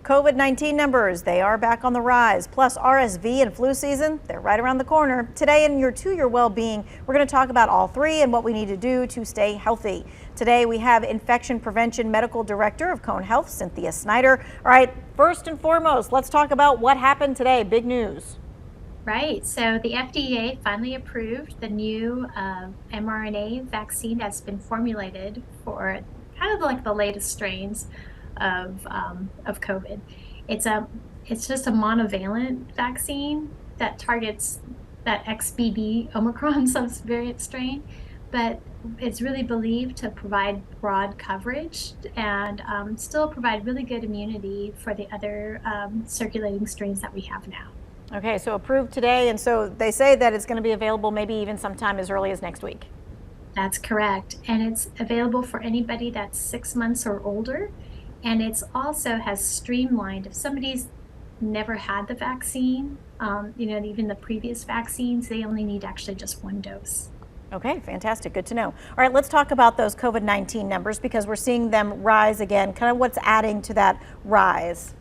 COVID-19 numbers, they are back on the rise. Plus RSV and flu season, they're right around the corner. Today in your To Your Well-Being, we're going to talk about all three and what we need to do to stay healthy. Today we have Infection Prevention Medical Director of Cone Health, Cynthia Snider. All right, first and foremost, let's talk about what happened today. Big news. Right. So the FDA finally approved the new mRNA vaccine that's been formulated for kind of like the latest strains of COVID. It's a it's just a monovalent vaccine that targets that XBB Omicron subvariant strain, but it's really believed to provide broad coverage and still provide really good immunity for the other circulating strains that we have now. Okay, so approved today, and so they say that it's going to be available maybe even sometime as early as next week. That's correct. And it's available for anybody that's 6 months or older. And it's also has streamlined, if somebody's never had the vaccine, even the previous vaccines, they only need actually just one dose. Okay, fantastic. Good to know. All right, let's talk about those COVID-19 numbers because we're seeing them rise again. Kind of what's adding to that rise?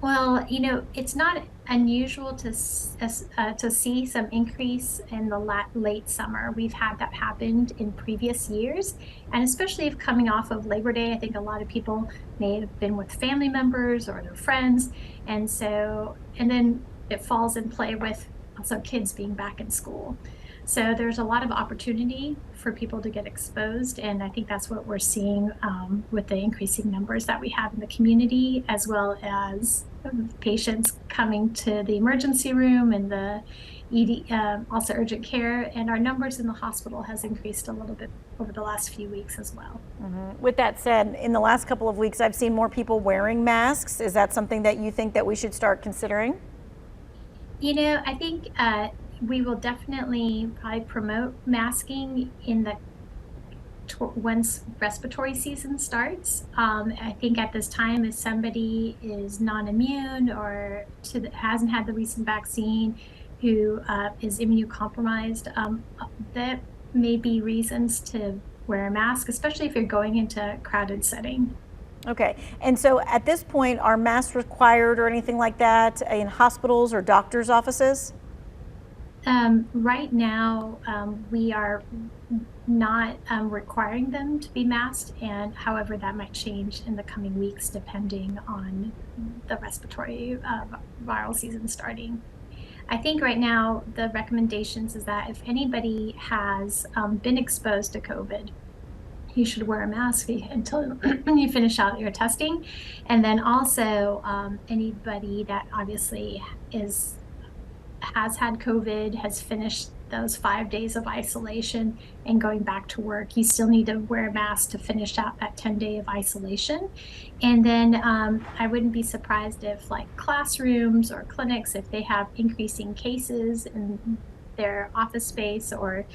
Well, it's not unusual to see some increase in the late summer. We've had that happened in previous years, and especially if coming off of Labor Day, I think a lot of people may have been with family members or their friends, and then it falls in play with also kids being back in school. So there's a lot of opportunity for people to get exposed, and I think that's what we're seeing with the increasing numbers that we have in the community, as well as patients coming to the emergency room and the also urgent care, and our numbers in the hospital has increased a little bit over the last few weeks as well. Mm-hmm. With that said, in the last couple of weeks, I've seen more people wearing masks. Is that something that you think that we should start considering? I think we will definitely probably promote masking once respiratory season starts. I think at this time, if somebody is non-immune or hasn't had the recent vaccine, who is immunocompromised, that may be reasons to wear a mask, especially if you're going into a crowded setting. Okay, and so at this point, are masks required or anything like that in hospitals or doctors' offices? Right now, we are not requiring them to be masked, and however, that might change in the coming weeks depending on the respiratory viral season starting. I think right now the recommendations is that if anybody has been exposed to COVID, you should wear a mask until you finish out your testing. And then also anybody that obviously has had COVID, has finished those 5 days of isolation and going back to work, you still need to wear a mask to finish out that 10-day of isolation. And then I wouldn't be surprised if like classrooms or clinics, if they have increasing cases in their office space or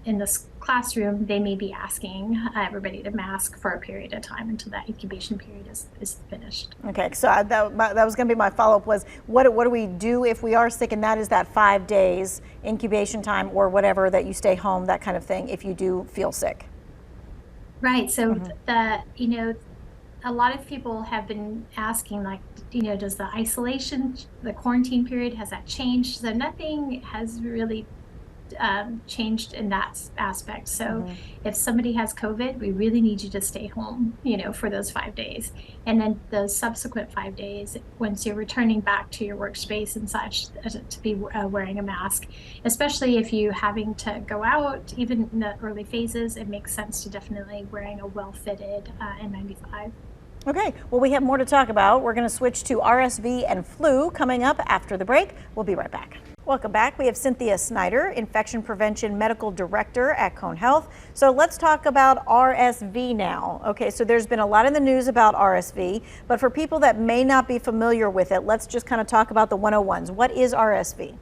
in this classroom, they may be asking everybody to mask for a period of time until that incubation period is finished. Okay, so that was going to be my follow-up was, what do we do if we are sick, and that is that 5 days incubation time or whatever, that you stay home, that kind of thing, if you do feel sick? Right, so a lot of people have been asking, like, does the isolation, the quarantine period, has that changed? So nothing has really changed in that aspect. So if somebody has COVID, we really need you to stay home, for those 5 days. And then those subsequent 5 days, once you're returning back to your workspace and such, to be wearing a mask, especially if you're having to go out, even in the early phases, it makes sense to definitely wearing a well-fitted N95. Okay, well, we have more to talk about. We're going to switch to RSV and flu coming up after the break. We'll be right back. Welcome back. We have Cynthia Snider, Infection Prevention Medical Director at Cone Health. So let's talk about RSV now. Okay, so there's been a lot in the news about RSV, but for people that may not be familiar with it, let's just kind of talk about the 101s. What is RSV?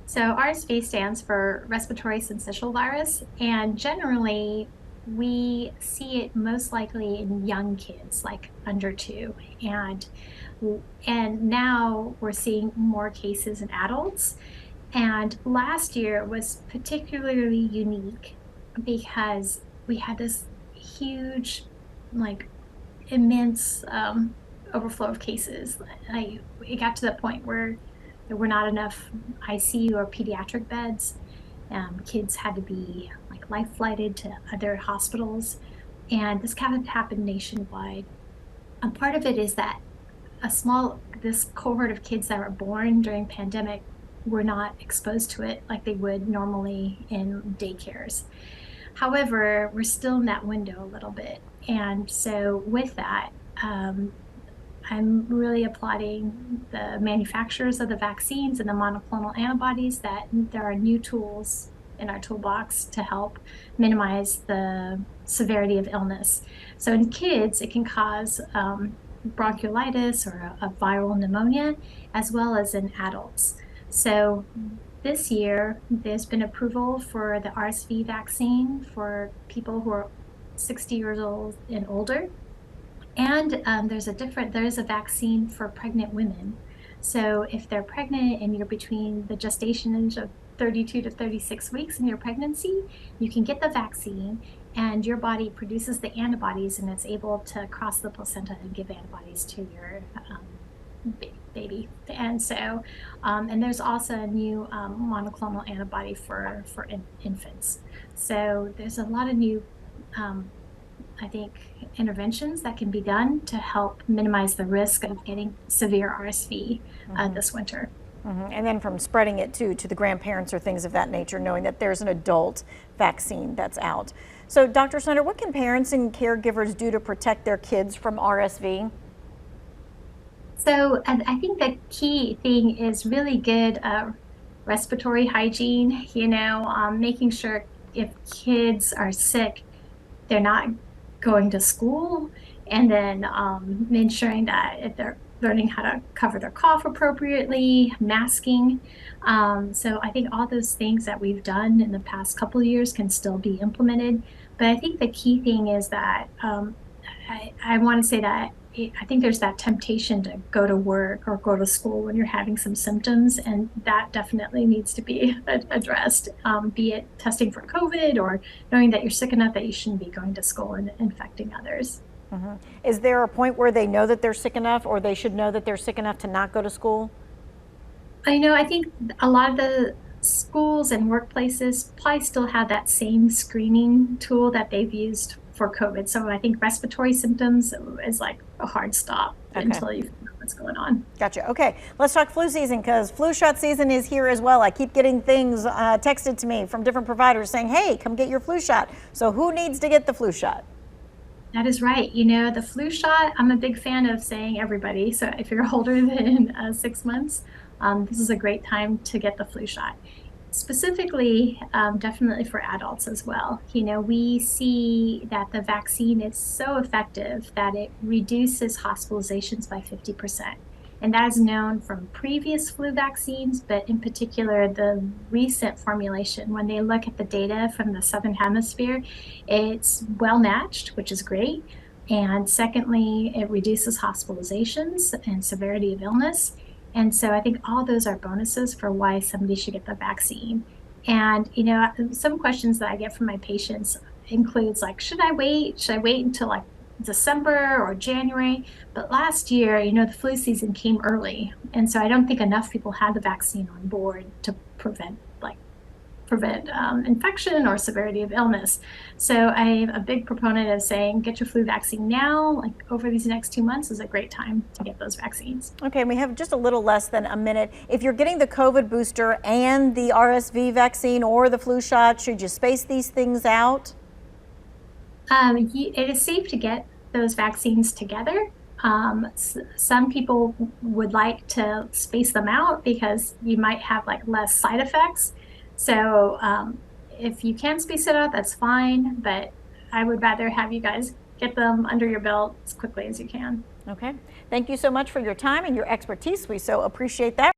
So RSV stands for Respiratory Syncytial Virus, and generally we see it most likely in young kids, like under 2, and now we're seeing more cases in adults. And last year was particularly unique because we had this huge, like immense overflow of cases. It got to the point where there were not enough ICU or pediatric beds. Kids had to be like life flighted to other hospitals, and this kind of happened nationwide. And part of it is that this cohort of kids that were born during pandemic were not exposed to it like they would normally in daycares. However, we're still in that window a little bit. And so with that, I'm really applauding the manufacturers of the vaccines and the monoclonal antibodies that there are new tools in our toolbox to help minimize the severity of illness. So in kids, it can cause bronchiolitis or a viral pneumonia, as well as in adults. So this year, there's been approval for the RSV vaccine for people who are 60 years old and older. And there's a vaccine for pregnant women. So if they're pregnant and you're between the gestation age of 32 to 36 weeks in your pregnancy, you can get the vaccine and your body produces the antibodies and it's able to cross the placenta and give antibodies to your baby. And so, and there's also a new monoclonal antibody for infants. So there's a lot of new I think interventions that can be done to help minimize the risk of getting severe RSV this winter. And then from spreading it to the grandparents or things of that nature, knowing that there's an adult vaccine that's out. So Dr. Snider, what can parents and caregivers do to protect their kids from RSV? So I think the key thing is really good respiratory hygiene, making sure if kids are sick, they're not going to school, and then ensuring that if they're learning how to cover their cough appropriately, masking. So I think all those things that we've done in the past couple of years can still be implemented. But I think the key thing is that I want to say that I think there's that temptation to go to work or go to school when you're having some symptoms, and that definitely needs to be addressed, be it testing for COVID or knowing that you're sick enough that you shouldn't be going to school and infecting others. Is there a point where they know that they're sick enough, or they should know that they're sick enough to not go to school? I think a lot of the schools and workplaces probably still have that same screening tool that they've used for COVID. So I think respiratory symptoms is like a hard stop until you know what's going on. Gotcha. Okay, let's talk flu season, because flu shot season is here as well. I keep getting things texted to me from different providers saying, hey, come get your flu shot. So who needs to get the flu shot? That is right. The flu shot, I'm a big fan of saying everybody. So if you're older than 6 months, this is a great time to get the flu shot. Specifically, definitely for adults as well. We see that the vaccine is so effective that it reduces hospitalizations by 50%. And that is known from previous flu vaccines, but in particular, the recent formulation, when they look at the data from the Southern Hemisphere, it's well matched, which is great. And secondly, it reduces hospitalizations and severity of illness. And so I think all those are bonuses for why somebody should get the vaccine. And, some questions that I get from my patients includes like, should I wait? Should I wait until like December or January? But last year, the flu season came early. And so I don't think enough people had the vaccine on board to prevent infection or severity of illness. So I'm a big proponent of saying, get your flu vaccine now, like over these next 2 months is a great time to get those vaccines. Okay, we have just a little less than a minute. If you're getting the COVID booster and the RSV vaccine or the flu shot, should you space these things out? It is safe to get those vaccines together. Some people would like to space them out because you might have like less side effects. So if you can space it out, that's fine, but I would rather have you guys get them under your belt as quickly as you can. Okay. Thank you so much for your time and your expertise. We so appreciate that.